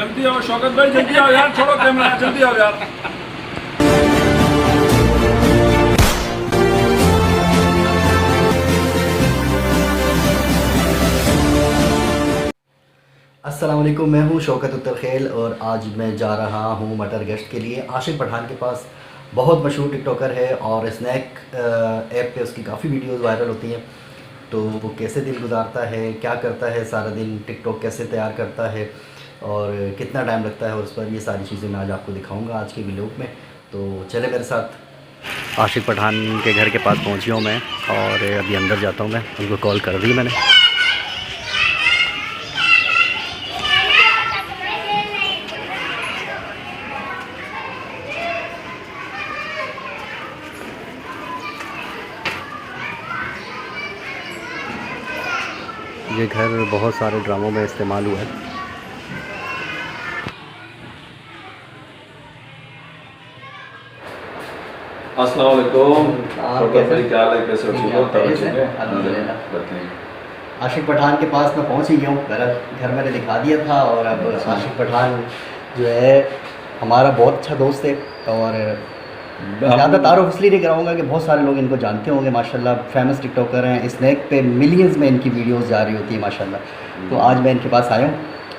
जल्दी आओ शौकत भाई, जल्दी आओ यार, छोड़ो कैमरा, जल्दी आओ यार। अस्सलाम वालेकुम, मैं हूं शौकत उत्तरखेल और आज मैं जा रहा हूं मटर गश्त के लिए। आशिक पठान के पास बहुत मशहूर टिकटॉकर है और स्नैक ऐप पे उसकी काफ़ी वीडियोस वायरल होती हैं। तो वो कैसे दिन गुजारता है, क्या करता है सारा दिन, टिकटॉक कैसे तैयार करता है और कितना टाइम लगता है उस पर, ये सारी चीज़ें मैं आज आपको दिखाऊंगा आज के व्लॉग में। तो चले मेरे साथ। आशिक पठान के घर के पास पहुँची हूँ मैं और अभी अंदर जाता हूँ। मैं उनको कॉल कर दी मैंने। ये घर बहुत सारे ड्रामों में इस्तेमाल हुआ है। अस्सलाम वालेकुम, शौकत भाई क्या हाल है, कैसे हो? ठीक हो? आशिक पठान के पास मैं पहुंच ही गया हूँ। घर मैंने दिखा दिया था और अब आशिक पठान जो है हमारा बहुत अच्छा दोस्त है और ज़्यादा तारुफ इसलिए नहीं कराऊंगा कि बहुत सारे लोग इनको जानते होंगे। माशाल्लाह फेमस टिकटॉकर हैं, स्नैक पे मिलियंस में इनकी वीडियोस जा रही होती है माशाल्लाह। तो आज मैं इनके पास आया हूँ।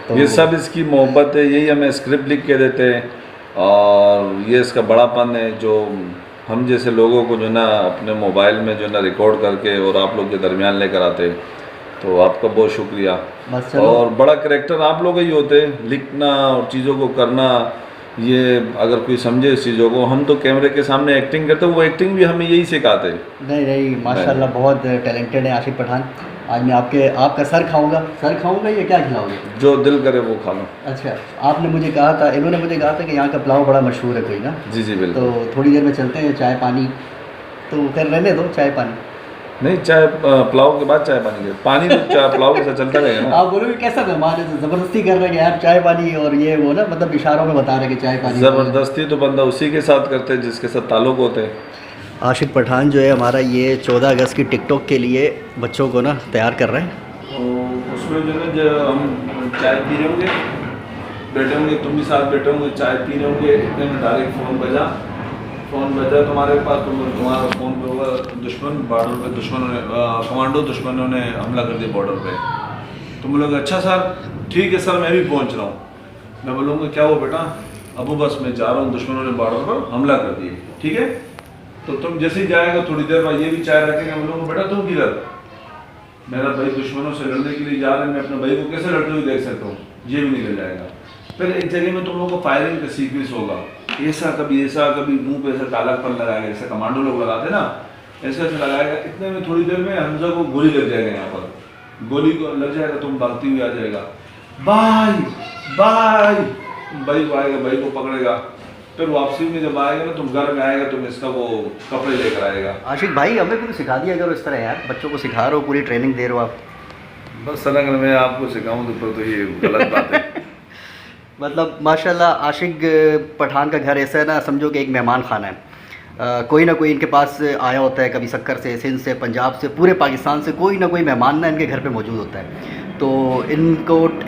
तो ये सब इसकी मोहब्बत है, यही हमें स्क्रिप्ट लिख के देते हैं और ये इसका बड़ापन है जो हम जैसे लोगों को जो ना अपने मोबाइल में जो ना रिकॉर्ड करके और आप लोग के दरमियान लेकर आते हैं। तो आपका बहुत शुक्रिया। और बड़ा करैक्टर आप लोग ही होते, लिखना और चीज़ों को करना। ये अगर कोई समझे इस चीज़ों को, हम तो कैमरे के सामने एक्टिंग करते, वो एक्टिंग भी हमें यही सिखाते। नहीं माशाल्लाह बहुत टैलेंटेड है आशिक पठान। आज मैं आपका सर खाऊंगा या क्या खिलाओगे? जो दिल करे वो खा लो। अच्छा, आपने मुझे कहा था, इन्होंने मुझे कहा था कि यहाँ का पुलाव बड़ा मशहूर है कोई ना। जी बिल्कुल। तो थोड़ी देर में चलते हैं, चाय पानी तो कर रहने दो, चाय पानी नहीं, चाय पुलाव के बाद चाय पानी दे, पानी तो चाय पुलाव के साथ चलता रहेगा ना। आप बोलोगे कैसा मेहमान है, ज़बरदस्ती कर रहे हैं यार चाय पानी और ये वो ना, मतलब इशारों में बता रहे कि चाय पानी। ज़बरदस्ती तो बंदा उसी के साथ करते हैं जिसके साथ ताल्लुक़ होते हैं। आशिक पठान जो है हमारा ये 14 अगस्त की टिकटॉक के लिए बच्चों को ना तैयार कर रहे हैं। तो उसमें जो है जब हम चाय पी रहे होंगे, बैठे होंगे, तुम भी साथ बैठे होंगे, चाय पी रहे होंगे, इतने में डायरेक्ट फ़ोन बजा तुम्हारे पास, तुम्हारा फ़ोन पे होगा दुश्मन बॉर्डर पे, कमांडो दुश्मनों ने हमला कर दिया बॉर्डर पे। तुम लोग अच्छा सर, ठीक है सर, मैं भी पहुंच रहा हूँ। मैं बोलूँगा क्या हुआ बेटा? अबू बस मैं जा रहा हूँ, दुश्मनों ने बॉर्डर पर हमला कर दिए, ठीक है? तो तुम जैसे ही जाएगा थोड़ी देर बाद ये भी चाय रखेगा। मैं बोलूँगा बेटा तुम किधर? मेरा भाई दुश्मनों से लड़ने के लिए जा रहे हैं, मैं अपने भाई को कैसे लड़ते हुए देख सकता हूँ? ये भी निकल जाएगा। फिर एक जगह में तुम लोगों को फायरिंग का सीक्वेंस होगा, ऐसा कभी मुंह पे ऐसा कालापन लगाएगा, जैसे कमांडो लोग लगाते ना, ऐसे लगाएगा। इतने में थोड़ी देर में हमजा को गोली लग जाएगा, यहाँ पर गोली को लग जाएगा, तुम भागती हुई आ जाएगा, भाई को आएगा, भाई को पकड़ेगा। फिर वापसी में जब आएगा ना, तुम घर में आएगा, तुम इसका वो कपड़े लेकर आएगा। आशिक भाई हमें कुछ सिखा दिया करो इस तरह यार, बच्चों को सिखा रहे हो, पूरी ट्रेनिंग दे रहे हो आप। बस सर अगर मैं आपको सिखाऊं तो ये गलत बात है। मतलब माशाल्लाह आशिक पठान का घर ऐसा है ना, समझो कि एक मेहमान खाना है। कोई ना कोई इनके पास आया होता है, कभी सक्कर से, सिंध से, पंजाब से, पूरे पाकिस्तान से कोई ना कोई मेहमान ना इनके घर पे मौजूद होता है। तो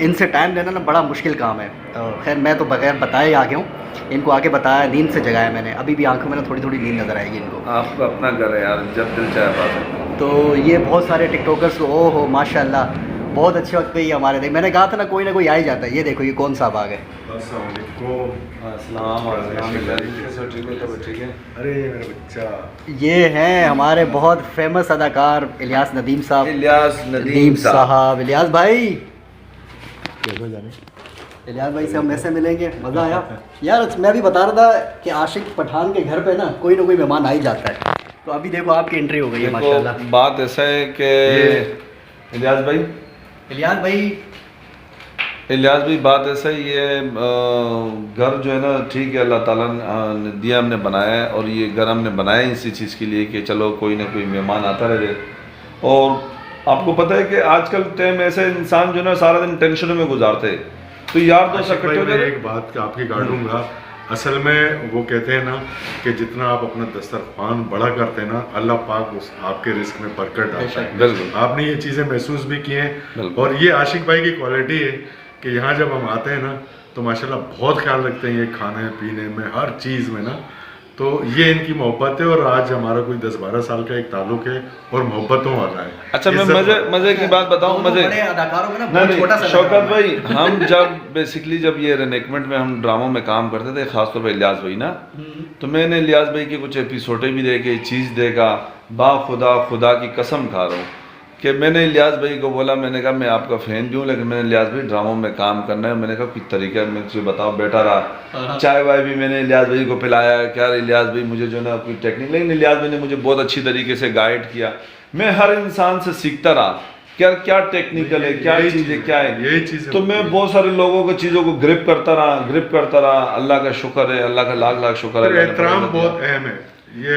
इनसे टाइम लेना ना बड़ा मुश्किल काम है। खैर मैं तो बगैर बताए आ गया हूँ, इनको आके बताया, नींद से जगाया मैंने। अभी भी आंखों में ना थोड़ी नींद नज़र आएगी इनको। आपका अपना घर है यार, जब दिल चाहे आ सकते हैं। तो ये बहुत सारे टिकटॉकर्स, ओ हो माशाल्लाह बहुत अच्छे वक्त पे ही हमारे देख, मैंने कहा था ना कोई आ ही जाता है। ये देखो ये कौन सा बाग है। अरे मेरा बच्चा, ये हैं हमारे बहुत फेमस अदाकार इलियास नदीम साहब। इलियास भाई, इलियास भाई से हम ऐसे मिलेंगे, मज़ा आया यार। मैं भी बता रहा था कि आशिक पठान के घर पे ना कोई मेहमान आ ही जाता है। तो अभी देखो आपकी एंट्री हो गई है माशाल्लाह। बात ऐसा है कि इलियास भाई बात ऐसा ही है, घर जो है ना ठीक है, अल्लाह ताला ने दिया, हमने बनाया है। और ये घर हमने बनाया इसी चीज़ के लिए कि चलो कोई ना कोई मेहमान आता रहे। और आपको पता है कि आजकल टाइम ऐसे इंसान जो है ना सारा दिन टेंशनों में गुजारते हैं। तो यार दोस्त इकट्ठे हो जाए। एक बात आपकी काटूंगा, असल में वो कहते हैं ना कि जितना आप अपना दस्तरखान बड़ा करते हैं ना, अल्लाह पाक उस आपके रिस्क में बरकत डालता है। बिल्कुल, आपने ये चीज़ें महसूस भी की हैं। और ये आशिक भाई की क्वालिटी है कि यहाँ जब हम आते हैं ना तो माशाल्लाह बहुत ख्याल रखते हैं ये खाने पीने में, हर चीज़ में ना। तो ये इनकी मोहब्बत है, और आज हमारा कोई 10-12 साल का एक ताल्लुक है और मोहब्बतों वाला है। अच्छा, मैं मजे की बात बताऊं। मजे बड़े अदाकारों में ना नहीं बहुत छोटा सा शौकत भाई, हम जब बेसिकली जब ये रिनेकमेंट में हम ड्रामों में काम करते थे, खासतौर पर इलियास भाई ना, तो मैंने इलियास भाई के कुछ एपिसोडें भी देखे, चीज़ देखा, खुदा की कसम खा रहा हूँ कि मैंने इलियास भाई को बोला, मैंने कहा मैं आपका फ़ैन भी हूँ, लेकिन मैंने इलियास भाई ड्रामों में काम करना है। मैंने कहा कुछ तरीका मुझे बताओ। बेटा रहा चाय वाय भी मैंने इलियास भाई को पिलाया, क्या इलियास भाई मुझे जो ना कोई टेक्निक, लेकिन इलियास भाई ने मुझे बहुत अच्छी तरीके से गाइड किया। मैं हर इंसान से सीखता रहा, क्या टेक्निकल है, क्या चीज़ है, क्या है, यही चीज़। तो मैं बहुत सारे लोगों की चीज़ों को ग्रिप करता रहा। अल्लाह का शुक्र है, अल्लाह का लाख लाख शुक्र है। एहतराम बहुत अहम है। ये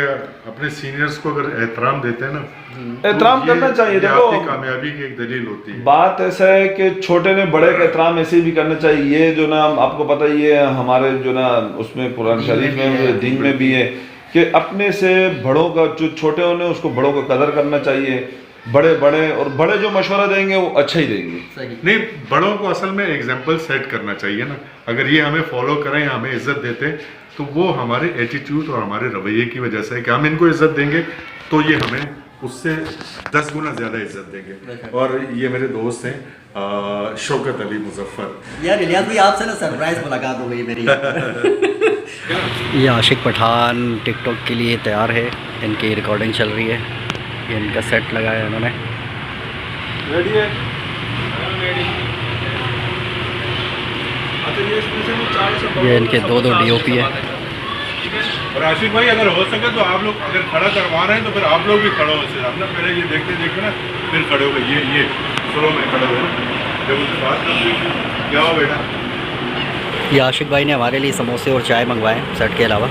अपने सीनियर्स को अगर एहतराम देते हैं ना, एहतराम करना चाहिए। देखो, आपकी कामयाबी की एक दलील होती है। बात ऐसा है कि छोटे ने बड़े का एहतराम ऐसे भी करना चाहिए। ये जो ना आपको पता ही है, हमारे जो ना उसमें कुरान शरीफ में, दीन में भी है कि अपने से बड़ों का, जो छोटे होने उसको बड़ों का कदर करना चाहिए। बड़े जो मशवरा देंगे वो अच्छा ही देंगे। नहीं, बड़ों को असल में एग्जाम्पल सेट करना चाहिए ना। अगर ये हमें फॉलो करें, हमें इज्जत देते हैं, तो वो हमारे एटीट्यूड और हमारे रवैये की वजह से है कि हम इनको इज्जत देंगे तो ये हमें उससे 10 गुना ज़्यादा इज्जत देंगे। और ये मेरे दोस्त हैं शौकत अली मुजफ्फर। यार इलियास भाई, आपसे ना सरप्राइज मुलाकात हो गई मेरी। ये आशिक पठान टिकटॉक के लिए तैयार है, इनकी रिकॉर्डिंग चल रही है। ये इनका सेट लगाया इन्होंने। रेडी है? ये इनके दो DOP है। और आशिक भाई, अगर हो सके तो आप लोग अगर खड़ा करवा रहे हैं तो फिर आप लोग भी खड़े हो से ना, पहले ये देखते ना फिर खड़े हो गए। ये स्लो में खड़े हो, जब उनसे बात करते क्या हो बेटा। ये आशिक भाई ने हमारे लिए समोसे और चाय मंगवाए सेट के अलावा।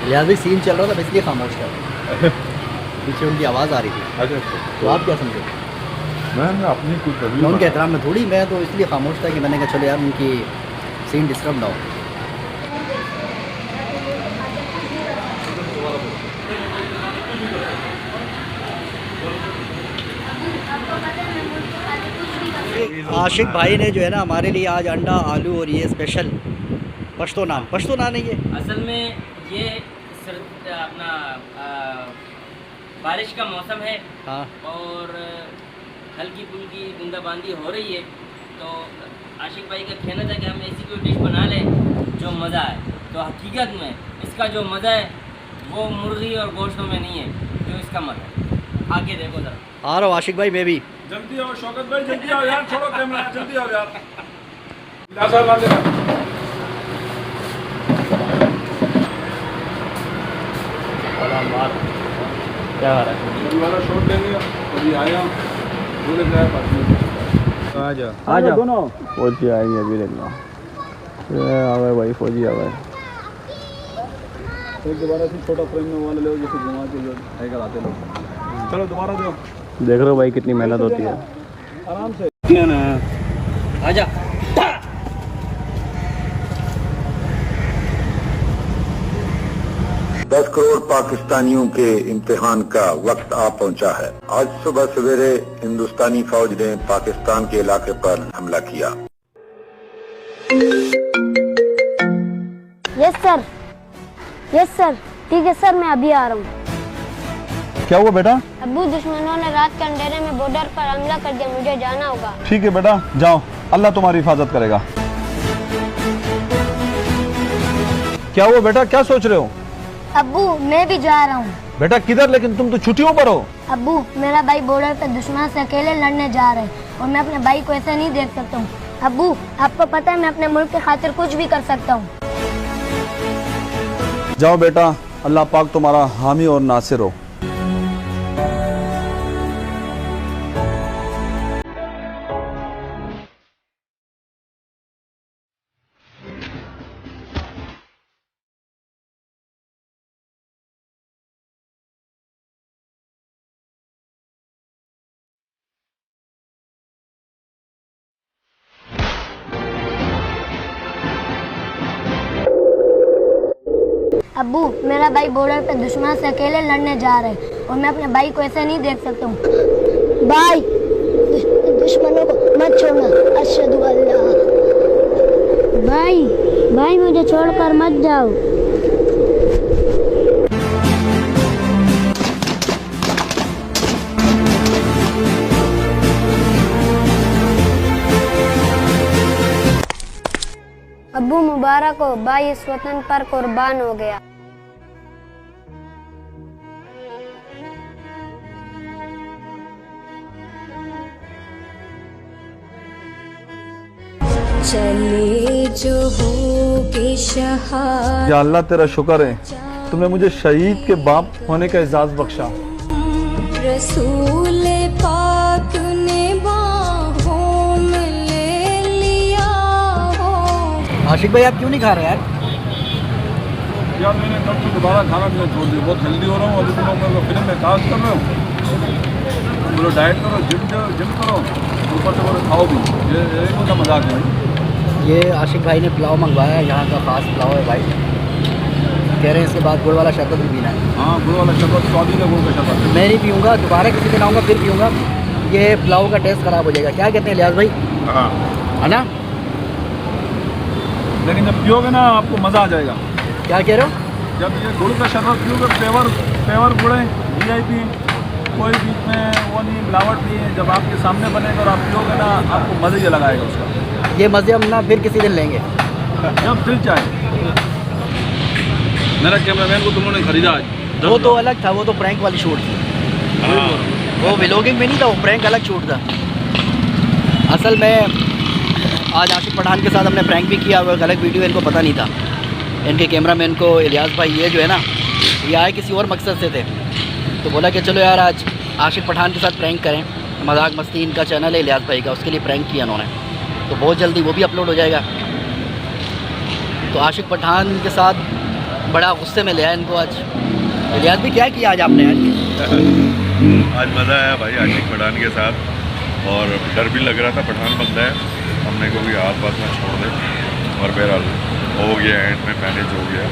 इलियास भाई, सीन चल रहा था इसलिए खामोश था। पीछे उनकी आवाज़ आ रही थी। अच्छा, तो आप क्या समझे? मैं अपनी कुछ मैं उनके एहतराम में थोड़ी, मैं तो इसलिए खामोश था कि मैंने कहा चलो यार उनकी सीन डिस्टर्ब ना हो। आशिक भाई ने जो है ना हमारे लिए आज अंडा, आलू और ये स्पेशल पश्तो नान है ये। असल में ये अपना बारिश का मौसम है। हाँ। और हल्की फुल्की बूंदाबांदी हो रही है, तो आशिक भाई का कहना था कि हम ऐसी कोई डिश बना लें जो मज़ा आए। तो हकीकत में इसका जो मज़ा है वो मुर्गी और गोश्तों में नहीं है, जो इसका मज़ा है। आके देखो ज़रा। आ रहा हूँ आशिक भाई, मैं भी। जल्दी आओ शौकत भाई, जल्दी आओ यार, छोड़ो कैमरा, जल्दी आओ यार। क्या हो रहा है? वाला शॉट लेंगे, अभी आया बोले जाए पास में। आ जाओ दोनों फौजी आएंगे अभी देखना। आ गए भाई, फौजी आ गए। एक दोबारा से छोटा फ्रेम में वाले लोग जैसे घुमा के जो है आते लोग। चलो दोबारा दो। देख रहे हो भाई कितनी मेहनत होती है। आराम से आजा। 10 करोड़ पाकिस्तानियों के इम्तिहान का वक्त आ पहुंचा है। आज सुबह सवेरे हिंदुस्तानी फौज ने पाकिस्तान के इलाके पर हमला किया। यस सर, ठीक है सर, मैं अभी आ रहा हूँ। क्या हुआ बेटा? अब्बू, दुश्मनों ने रात के अंधेरे में बॉर्डर पर हमला कर दिया, मुझे जाना होगा। ठीक है बेटा, जाओ, अल्लाह तुम्हारी हिफाजत करेगा। क्या हुआ बेटा, क्या सोच रहे हो? अब्बू, मैं भी जा रहा हूँ। बेटा किधर? लेकिन तुम तो छुट्टियों पर हो। अब्बू, मेरा भाई बॉर्डर पर दुश्मन से अकेले लड़ने जा रहे हैं और मैं अपने भाई को ऐसे नहीं देख सकता हूँ। अब्बू, आपको पता है मैं अपने मुल्क के खातिर कुछ भी कर सकता हूँ। जाओ बेटा, अल्लाह पाक तुम्हारा हामी और नासिर हो। अब्बू, मेरा भाई बॉर्डर पे दुश्मन से अकेले लड़ने जा रहे हैं और मैं अपने भाई को ऐसे नहीं देख सकता हूँ। भाई, दुश्मनों को मत छोड़ना। अशहदु अल्लाह। भाई मुझे छोड़कर मत जाओ। अब्बू मुबारक हो, भाई इस वतन पर कुर्बान हो गया। चले जो होगे शहाद। या अल्लाह तेरा शुक्र है, तुमने मुझे शहीद के बाप होने का एजाज़ बख्शा। रसूल पाक ने बाहों में ले लिया हो। आशिक भाई आप क्यों नहीं खा रहे यार? यार मैंने कब से दोबारा खाना पीना छोड़ दिया, बहुत हेल्दी हो रहा हूँ। अभी तुम लोग फिल्म में कास्ट कर रहे हो, बोलो डाइट करो, जिम करो, ऊपर से बोलो खाओ भी। ये कौन सा मजाक है भाई? ये आशिक भाई ने पुलाव मंगवाया है, यहाँ का खास पुलाव है भाई। कह रहे हैं इसके बाद गुड़ वाला शरबत भी पीना है। हाँ, गुड़ वाला शरबत, स्वादी का गुड़ का शरबत। मैं नहीं पीऊँगा, दोबारा किसी दिन आऊँगा फिर पीऊँगा। ये पुलाव का टेस्ट ख़राब हो जाएगा। क्या कहते हैं लियाज भाई? हाँ, है ना? लेकिन जब पियोगे ना आपको मज़ा आ जाएगा। क्या कह रहे हो? जब ये गुड़ का शरबत पियोगे, पेवर गुड़ है, VIP, कोई बीच में वो नहीं, मिलावट नहीं है। जब आपके सामने बनेगा और आप पियोगे ना, आपको मज़ा ही अलग आएगा उसका। ये मज़े हम ना फिर किसी दिन लेंगे, जब दिल चाहे। मेरा कैमरामैन को तुम लोगों ने खरीदा आज। वो तो अलग था, वो तो प्रैंक वाली शूट थी। वो व्लॉगिंग में नहीं था, वो प्रैंक अलग शूट था। असल में आज आशिक पठान के साथ हमने प्रैंक भी किया, वो एक अलग वीडियो इनको पता नहीं था। इनके कैमरामैन को इलियास भाई ये जो है ना, ये आए किसी और मकसद से थे, तो बोला कि चलो यार आज आशिक पठान के साथ प्रैंक करें। मजाक मस्ती इनका चैनल है इलियास भाई का, उसके लिए प्रैंक किया उन्होंने, तो बहुत जल्दी वो भी अपलोड हो जाएगा। तो आशिक पठान के साथ बड़ा गुस्से में लिया इनको आज। इलियास भी क्या किया आज आपने? आज मज़ा आया भाई आशिक पठान के साथ, और डर भी लग रहा था, पठान बंदा है, हमने को भी हाथ बात में छोड़ दे, और बहरहाल हो गया, एंड में मैनेज हो गया,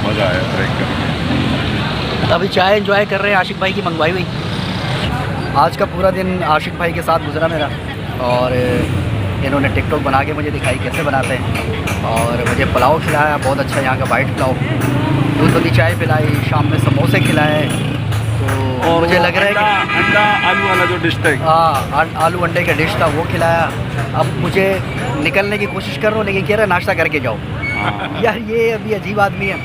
मज़ा आया ट्रैक करके। अभी चाय एंजॉय कर रहे हैं आशिक भाई की मंगवाई हुई। आज का पूरा दिन आशिक भाई के साथ गुजरा मेरा, और इन्होंने टिकटॉक बना के मुझे दिखाई कैसे बनाते हैं, और मुझे पुलाव खिलाया बहुत अच्छा, यहाँ का वाइट पुलाव, दूध वाली चाय पिलाई, शाम में समोसे खिलाए। तो मुझे लग रहा है कि अंडा आलू वाला जो डिश था, हाँ आलू अंडे का डिश था वो खिलाया। अब मुझे निकलने की कोशिश कर रहा हूँ, लेकिन कह रहा है नाश्ता करके जाओ। यार ये अभी अजीब आदमी है।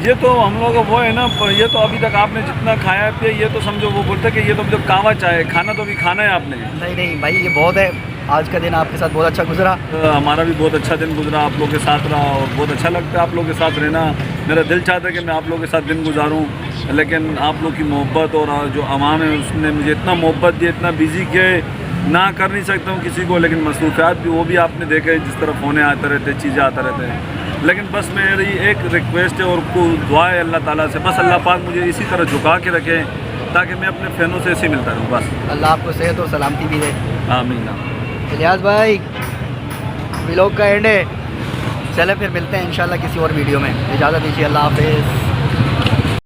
ये तो हम लोग वो है ना, ये तो अभी तक आपने जितना खाया पिया, ये तो समझो वो बोलते कि ये तो जब कावा चाय, खाना तो अभी खाना है आपने। नहीं भाई, ये बहुत है। आज का दिन आपके साथ बहुत अच्छा गुजरा। हमारा भी बहुत अच्छा दिन गुजरा, आप लोग के साथ रहा, और बहुत अच्छा लगता है आप लोग के साथ रहना। मेरा दिल चाहता है कि मैं आप लोग के साथ दिन गुजारूं, लेकिन आप लोग की मोहब्बत और जो अवाम है उसने मुझे इतना मोहब्बत दी, इतना बिजी किया, ना कर नहीं सकता हूँ किसी को, लेकिन मसरूफियात भी वो भी आपने देखे, जिस तरह फ़ोने आते रहते, चीज़ें आते रहते हैं। लेकिन बस मेरी एक रिक्वेस्ट है और को दुआ है अल्लाह ताला से, बस अल्लाह पाक मुझे इसी तरह झुका के रखे ताकि मैं अपने फैनों से ऐसे मिलता रहूँ बस। अल्लाह आपको सेहत और सलामती भी दे। आमीन। इलियास भाई व्लॉग का एंड है, चले फिर मिलते हैं इंशाल्लाह किसी और वीडियो में। इजाज़त दीजिए, अल्लाह हाफ़िज़।